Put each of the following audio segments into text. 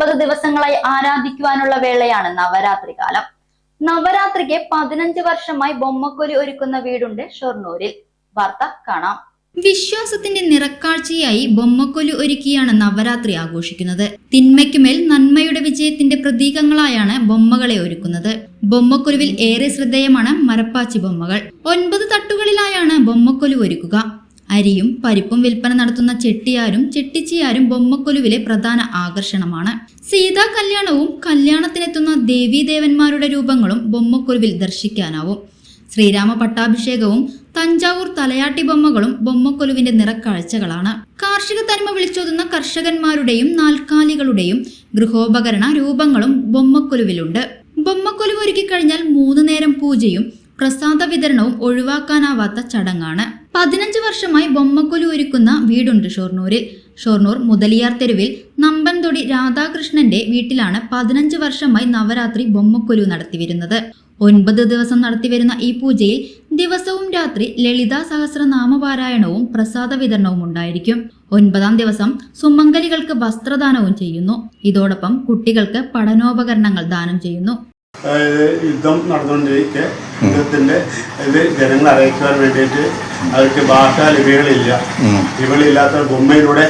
9 ദിവസങ്ങളായി ആരാധിക്കുവാനുള്ള വേളയാണ് നവരാത്രി കാലം. നവരാത്രിക്ക് 15 വർഷമായി ബൊമ്മക്കൊലു ഒരുക്കുന്ന വീടുണ്ട് ഷൊർണൂരിൽ. വാർത്ത കാണാം. വിശ്വാസത്തിന്റെ നിറക്കാഴ്ചയായി ബൊമ്മക്കൊലു ഒരുക്കിയാണ് നവരാത്രി ആഘോഷിക്കുന്നത്. തിന്മയ്ക്കുമേൽ നന്മയുടെ വിജയത്തിന്റെ പ്രതീകങ്ങളായാണ് ബൊമ്മകളെ ഒരുക്കുന്നത്. ബൊമ്മക്കൊലുവിൽ ഏറെ ശ്രദ്ധേയമാണ് മരപ്പാച്ചി ബൊമ്മകൾ. 9 തട്ടുകളിലായാണ് ബൊമ്മക്കൊലു ഒരുക്കുക. അരിയും പരിപ്പും വിൽപ്പന നടത്തുന്ന ചെട്ടിയാരും ചെട്ടിച്ചിയാരും ബൊമ്മക്കൊലുവിലെ പ്രധാന ആകർഷണമാണ്. സീതാ കല്യാണവും കല്യാണത്തിനെത്തുന്ന ദേവീദേവന്മാരുടെ രൂപങ്ങളും ബൊമ്മക്കൊലുവിൽ ദർശിക്കാനാവും. ശ്രീരാമ പട്ടാഭിഷേകവും തഞ്ചാവൂർ തലയാട്ടി ബൊമ്മകളും ബൊമ്മക്കൊലുവിന്റെ നിറക്കാഴ്ചകളാണ്. കാർഷിക തനിമ വിളിച്ചോതുന്ന കർഷകന്മാരുടെയും നാൽക്കാലികളുടെയും ഗൃഹോപകരണ രൂപങ്ങളും ബൊമ്മക്കൊലുവിലുണ്ട്. ബൊമ്മക്കൊലുവ് ഒരുക്കിക്കഴിഞ്ഞാൽ 3 നേരം പൂജയും പ്രസാദ വിതരണവും ഒഴിവാക്കാനാവാത്ത ചടങ്ങാണ്. 15 വർഷമായി ബൊമ്മക്കൊലു ഒരുക്കുന്ന വീടുണ്ട് ഷൊർണൂരിൽ. ഷൊർണൂർ മുതലിയാർ തെരുവിൽ നമ്പൻതൊടി രാധാകൃഷ്ണന്റെ വീട്ടിലാണ് 15 വർഷമായി നവരാത്രി ബൊമ്മക്കൊലു നടത്തിവരുന്നത്. 9 ദിവസം നടത്തിവരുന്ന ഈ പൂജയിൽ ദിവസവും രാത്രി ലളിതാ സഹസ്രനാമപാരായണവും പ്രസാദ വിതരണവും ഉണ്ടായിരിക്കും. 9ാം ദിവസം സുമംഗലികൾക്ക് വസ്ത്രദാനവും ചെയ്യുന്നു. ഇതോടൊപ്പം കുട്ടികൾക്ക് പഠനോപകരണങ്ങൾ ദാനം ചെയ്യുന്നു. യുദ്ധം നടന്നുകൊണ്ടിരിക്കെ യുദ്ധത്തിന്റെ ഇത് ജനങ്ങളെ അറിയിക്കാൻ വേണ്ടിയിട്ട് അവർക്ക് ഭാഷാ ലിപികളില്ലാത്ത ബൊമ്മയിലൂടെ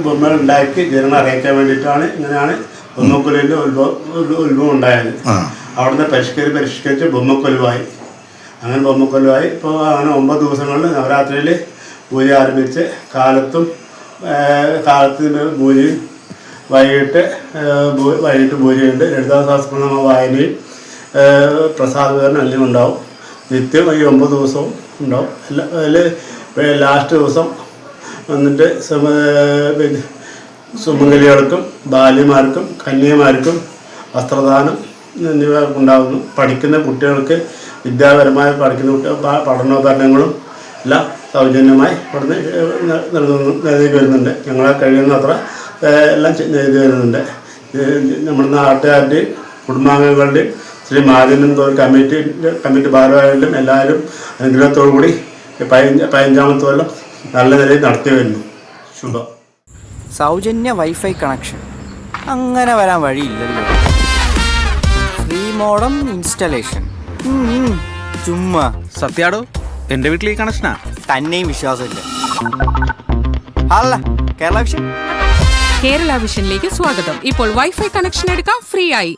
ബൊമ്മകൾ ഉണ്ടാക്കി ജനങ്ങളെ അറിയിക്കാൻ വേണ്ടിയിട്ടാണ് ഇങ്ങനെയാണ് ബൊമ്മക്കൊലുവിന്റെ ഉത്ഭവം ഉണ്ടായത്. അവിടുന്ന് പരിഷ്കരിച്ച് ബൊമ്മക്കൊലുവായി. അങ്ങനെ ബൊമ്മക്കൊലുവായി ഇപ്പോൾ അങ്ങനെ 9 ദിവസങ്ങളിൽ നവരാത്രിയിൽ പൂജ ആരംഭിച്ച് കാലത്ത് പൂജയും വൈകിട്ട് പൂജയുണ്ട്. ലളിതാ സഹസ്രനാമ വായനയും പ്രസാദ വിതരണം എല്ലാം ഉണ്ടാവും. നിത്യം ഈ 9 ദിവസവും ഉണ്ടാവും. അതിൽ ലാസ്റ്റ് ദിവസം വന്നിട്ട് സുമംഗലികൾക്കും ബാല്യമാർക്കും കന്യമാർക്കും വസ്ത്രദാനം എന്നിവ ഉണ്ടാകുന്നു. പഠിക്കുന്ന കുട്ടികൾക്ക് വിദ്യാപരമായി പഠിക്കുന്ന പഠനോപകരണങ്ങളും എല്ലാം സൗജന്യമായി ഇവിടുന്ന് നൽകി വരുന്നുണ്ട്. ഞങ്ങളെ കഴിയുന്നത്ര എല്ലാം ചെയ്തു വരുന്നുണ്ട്. നമ്മുടെ നാട്ടുകാരുടെയും കുടുംബാംഗങ്ങളുടെയും ശ്രീ മാലിന്യം കമ്മിറ്റി ഭാരവാഹികളുടെയും എല്ലാവരും അനുഗ്രഹത്തോടു കൂടി 15ാമത്തെ കൊല്ലം നല്ല നിലയിൽ നടത്തി വരുന്നു. ശുഭം. സൗജന്യ വൈഫൈ കണക്ഷൻ അങ്ങനെ വരാൻ വഴിയില്ലല്ലോ. ഫ്രീ മോഡം ഇൻസ്റ്റലേഷൻ ചുമ്മാ. സത്യാടോ, എന്റെ വീട്ടിൽ ഈ കണക്ഷനാ. തന്നെയും വിശ്വാസമില്ല. അല്ല കേരള വിഷൻ. കേരള വിഷനിലേക്ക് സ്വാഗതം. ഇപ്പോൾ വൈഫൈ കണക്ഷൻ എടുക്കാം ഫ്രീ ആയി.